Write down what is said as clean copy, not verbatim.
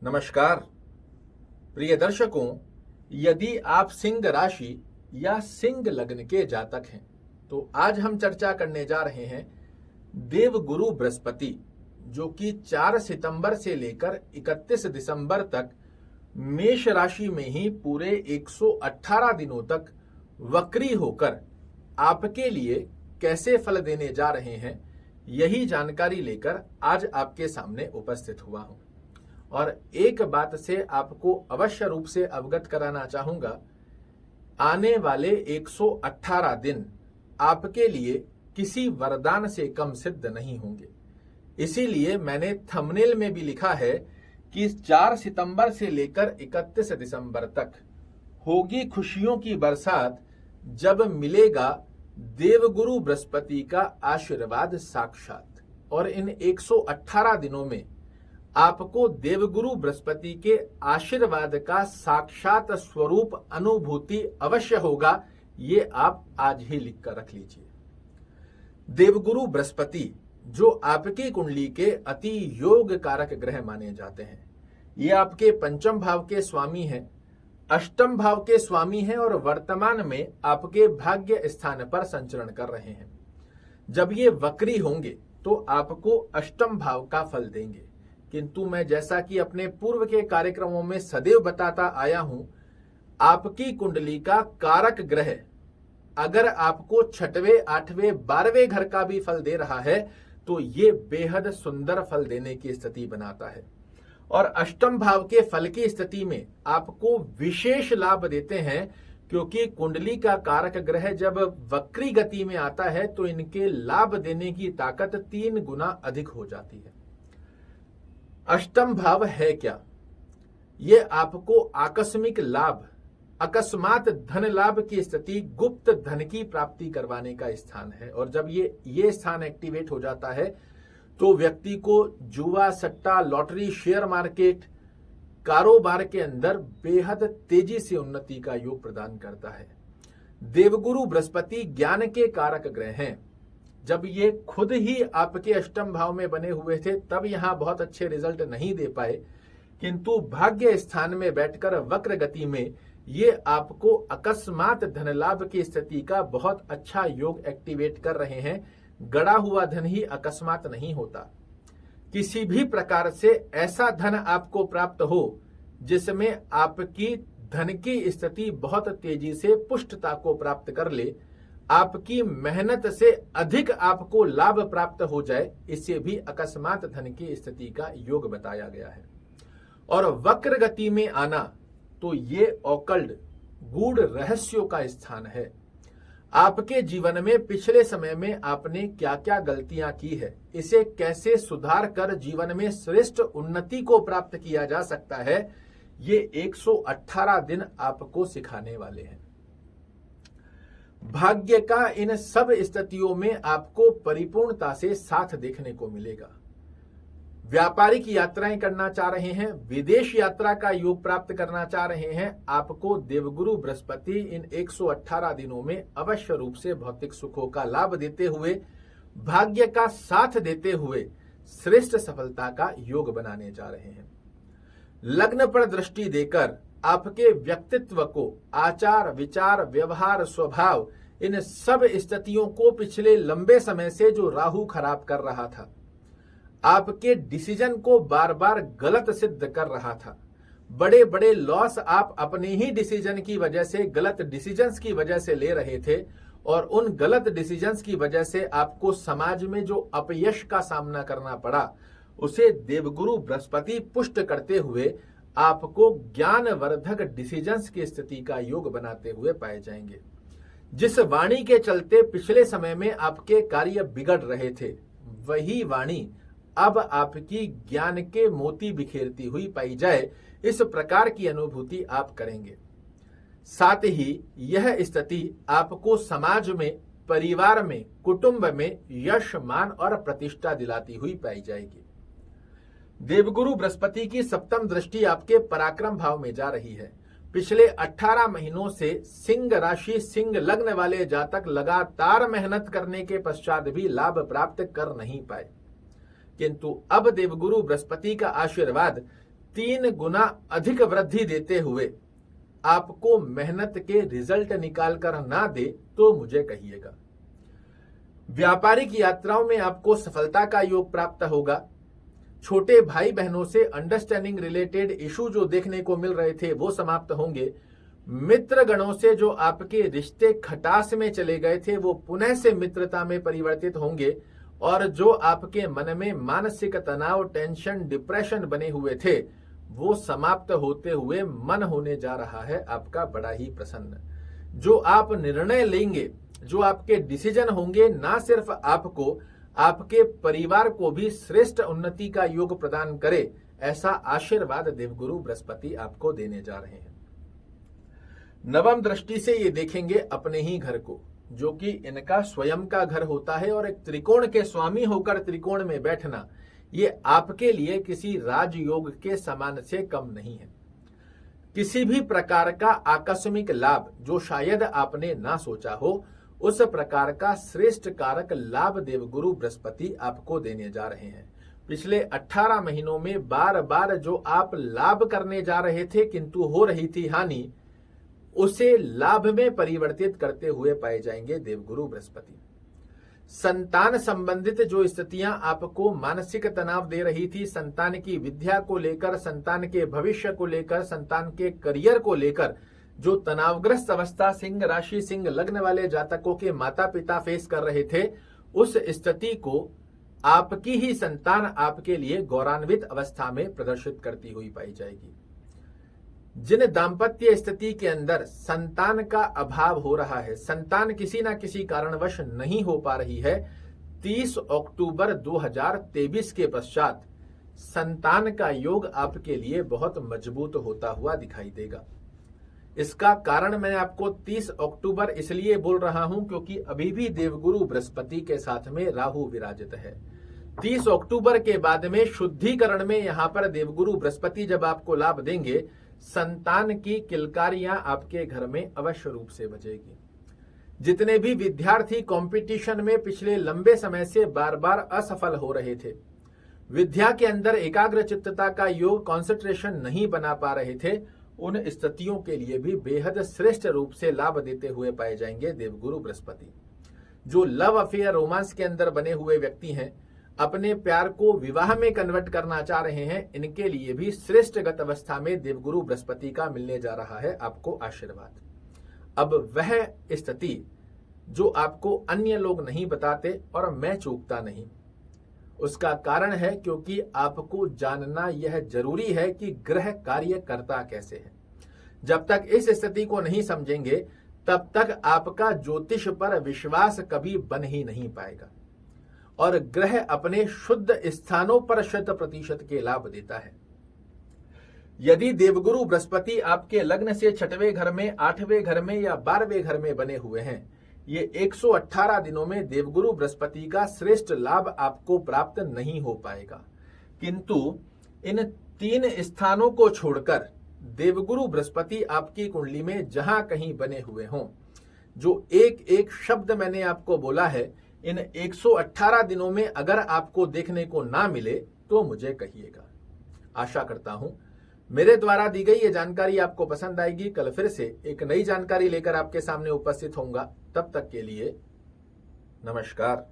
नमस्कार प्रिय दर्शकों, यदि आप सिंह राशि या सिंह लग्न के जातक हैं तो आज हम चर्चा करने जा रहे हैं देवगुरु बृहस्पति, जो कि 4 सितंबर से लेकर 31 दिसंबर तक मेष राशि में ही पूरे 118 दिनों तक वक्री होकर आपके लिए कैसे फल देने जा रहे हैं, यही जानकारी लेकर आज आपके सामने उपस्थित हुआ हूं। और एक बात से आपको अवश्य रूप से अवगत कराना चाहूंगा, आने वाले 118 दिन आपके लिए किसी वरदान से कम सिद्ध नहीं होंगे। इसीलिए मैंने थंबनेल में भी लिखा है कि 4 सितंबर से लेकर 31 दिसंबर तक होगी खुशियों की बरसात, जब मिलेगा देवगुरु बृहस्पति का आशीर्वाद साक्षात। और इन 118 दिनों में आपको देवगुरु बृहस्पति के आशीर्वाद का साक्षात स्वरूप अनुभूति अवश्य होगा। ये आप आज ही लिख कर रख लीजिए। देवगुरु बृहस्पति जो आपकी कुंडली के अति योग कारक ग्रह माने जाते हैं, ये आपके पंचम भाव के स्वामी हैं, अष्टम भाव के स्वामी हैं और वर्तमान में आपके भाग्य स्थान पर संचरण कर रहे हैं। जब ये वक्री होंगे तो आपको अष्टम भाव का फल देंगे, किंतु मैं जैसा कि अपने पूर्व के कार्यक्रमों में सदैव बताता आया हूं, आपकी कुंडली का कारक ग्रह अगर आपको 6वें, 8वें, 12वें घर का भी फल दे रहा है तो ये बेहद सुंदर फल देने की स्थिति बनाता है। और अष्टम भाव के फल की स्थिति में आपको विशेष लाभ देते हैं, क्योंकि कुंडली का कारक ग्रह जब वक्री गति में आता है तो इनके लाभ देने की ताकत 3 गुना अधिक हो जाती है। अष्टम भाव है क्या? ये आपको आकस्मिक लाभ, अकस्मात धन लाभ की स्थिति, गुप्त धन की प्राप्ति करवाने का स्थान है। और जब ये स्थान एक्टिवेट हो जाता है तो व्यक्ति को जुआ, सट्टा, लॉटरी, शेयर मार्केट, कारोबार के अंदर बेहद तेजी से उन्नति का योग प्रदान करता है। देवगुरु बृहस्पति ज्ञान के कारक ग्रह हैं। जब ये खुद ही आपके अष्टम भाव में बने हुए थे तब यहां बहुत अच्छे रिजल्ट नहीं दे पाए, किंतु भाग्य स्थान में बैठकर वक्र गति में ये आपको अकस्मात धन लाभ की स्थिति का बहुत अच्छा योग एक्टिवेट कर रहे हैं। गड़ा हुआ धन ही अकस्मात नहीं होता। किसी भी प्रकार से ऐसा धन आपको प्राप्त हो जिसमें आपकी धन की स्थिति बहुत तेजी से पुष्टता को प्राप्त कर ले, आपकी मेहनत से अधिक आपको लाभ प्राप्त हो जाए, इससे भी अकस्मात धन की स्थिति का योग बताया गया है। और वक्र गति में आना तो ये ऑकल्ट गूढ़ रहस्यों का स्थान है। आपके जीवन में पिछले समय में आपने क्या क्या गलतियां की है, इसे कैसे सुधार कर जीवन में श्रेष्ठ उन्नति को प्राप्त किया जा सकता है, ये 118 दिन आपको सिखाने वाले हैं। भाग्य का इन सब स्थितियों में आपको परिपूर्णता से साथ देखने को मिलेगा। व्यापारिक यात्राएं करना चाह रहे हैं, विदेश यात्रा का योग प्राप्त करना चाह रहे हैं, आपको देवगुरु बृहस्पति इन 118 दिनों में अवश्य रूप से भौतिक सुखों का लाभ देते हुए, भाग्य का साथ देते हुए श्रेष्ठ सफलता का योग बनाने जा रहे हैं। लग्न पर दृष्टि देकर आपके व्यक्तित्व को, आचार, विचार, व्यवहार, स्वभाव, इन सब स्थितियों को पिछले लंबे समय से जो राहु खराब कर रहा था, आपके डिसीजन को बार बार गलत सिद्ध कर रहा था, बड़े बड़े लॉस आप अपने ही डिसीजन की वजह से, गलत डिसीजंस की वजह से ले रहे थे, और उन गलत डिसीजंस की वजह से आपको समाज में जो अपयश का सामना करना पड़ा, उसे देवगुरु बृहस्पति पुष्ट करते हुए आपको ज्ञानवर्धक डिसीजंस की स्थिति का योग बनाते हुए पाए जाएंगे। जिस वाणी के चलते पिछले समय में आपके कार्य बिगड़ रहे थे, वही वाणी अब आपकी ज्ञान के मोती बिखेरती हुई पाई जाए, इस प्रकार की अनुभूति आप करेंगे। साथ ही यह स्थिति आपको समाज में, परिवार में, कुटुंब में यश, मान और प्रतिष्ठा दिलाती हुई पाई जाएगी। देवगुरु बृहस्पति की सप्तम दृष्टि आपके पराक्रम भाव में जा रही है। पिछले 18 महीनों से सिंह राशि, सिंह लग्न वाले जातक लगातार मेहनत करने के पश्चात भी लाभ प्राप्त कर नहीं पाए, किंतु अब देवगुरु बृहस्पति का आशीर्वाद 3 गुना अधिक वृद्धि देते हुए आपको मेहनत के रिजल्ट निकाल कर ना दे तो मुझे कहिएगा। व्यापारिक यात्राओं में आपको सफलता का योग प्राप्त होगा। छोटे भाई बहनों से अंडरस्टैंडिंग रिलेटेड इशू जो देखने को मिल रहे थे वो समाप्त होंगे। मित्र गणों से जो आपके रिश्ते खटास में चले गए थे वो पुनः से मित्रता में परिवर्तित होंगे और जो आपके मन में मानसिक तनाव, टेंशन, डिप्रेशन बने हुए थे वो समाप्त होते हुए मन होने जा रहा है आपका बड़ा ही प्रसन्न। जो आप निर्णय लेंगे, जो आपके डिसीजन होंगे, ना सिर्फ आपको, आपके परिवार को भी श्रेष्ठ उन्नति का योग प्रदान करे, ऐसा आशीर्वाद देवगुरु बृहस्पति आपको देने जा रहे हैं। नवम दृष्टि से ये देखेंगे अपने ही घर को, जो कि इनका स्वयं का घर होता है, और एक त्रिकोण के स्वामी होकर त्रिकोण में बैठना ये आपके लिए किसी राजयोग के समान से कम नहीं है। किसी भी प्रकार का आकस्मिक लाभ जो शायद आपने ना सोचा हो, उस प्रकार का श्रेष्ठ कारक लाभ देवगुरु बृहस्पति आपको देने जा रहे हैं। पिछले 18 महीनों में बार बार जो आप लाभ करने जा रहे थे किंतु हो रही थी हानि, उसे लाभ में परिवर्तित करते हुए पाए जाएंगे देवगुरु बृहस्पति। संतान संबंधित जो स्थितियां आपको मानसिक तनाव दे रही थी, संतान की विद्या को लेकर, संतान के भविष्य को लेकर, संतान के करियर को लेकर जो तनावग्रस्त अवस्था सिंह राशि, सिंह लग्न वाले जातकों के माता पिता फेस कर रहे थे, उस स्थिति को आपकी ही संतान आपके लिए गौरवान्वित अवस्था में प्रदर्शित करती हुई पाई जाएगी। जिन दाम्पत्य स्थिति के अंदर संतान का अभाव हो रहा है, संतान किसी ना किसी कारणवश नहीं हो पा रही है, 30 अक्टूबर 2023 के पश्चात संतान का योग आपके लिए बहुत मजबूत होता हुआ दिखाई देगा। इसका कारण मैं आपको 30 अक्टूबर इसलिए बोल रहा हूं क्योंकि अभी भी देवगुरु बृहस्पति के साथ में राहु विराजित है। 30 अक्टूबर के बाद में शुद्धिकरण में यहां पर देवगुरु बृहस्पति जब आपको लाभ देंगे, संतान की किलकारियां आपके घर में अवश्य रूप से बजेगी। जितने भी विद्यार्थी कंपटीशन में पिछले लंबे समय से बार बार असफल हो रहे थे, विद्या के अंदर एकाग्र चित्तता का योग, कंसंट्रेशन नहीं बना पा रहे थे, उन स्थितियों के लिए भी बेहद श्रेष्ठ रूप से लाभ देते हुए पाए जाएंगे देवगुरु बृहस्पति। जो लव अफेयर, रोमांस के अंदर बने हुए व्यक्ति हैं, अपने प्यार को विवाह में कन्वर्ट करना चाह रहे हैं, इनके लिए भी श्रेष्ठगत अवस्था में देवगुरु बृहस्पति का मिलने जा रहा है आपको आशीर्वाद। अब वह स्थिति जो आपको अन्य लोग नहीं बताते और मैं चूकता नहीं, उसका कारण है क्योंकि आपको जानना यह जरूरी है कि ग्रह कार्य करता कैसे है। जब तक इस स्थिति को नहीं समझेंगे तब तक आपका ज्योतिष पर विश्वास कभी बन ही नहीं पाएगा। और ग्रह अपने शुद्ध स्थानों पर 100% के लाभ देता है। यदि देवगुरु बृहस्पति आपके लग्न से 6वें घर में, 8वें घर में या 12वें घर में बने हुए हैं, ये 118 दिनों में देवगुरु बृहस्पति का श्रेष्ठ लाभ आपको प्राप्त नहीं हो पाएगा। किंतु इन 3 स्थानों को छोड़कर देवगुरु बृहस्पति आपकी कुंडली में जहां कहीं बने हुए हों, जो एक एक शब्द मैंने आपको बोला है, इन 118 दिनों में अगर आपको देखने को ना मिले तो मुझे कहिएगा। आशा करता हूं मेरे द्वारा दी गई ये जानकारी आपको पसंद आएगी। कल फिर से एक नई जानकारी लेकर आपके सामने उपस्थित होऊंगा। तब तक के लिए नमस्कार।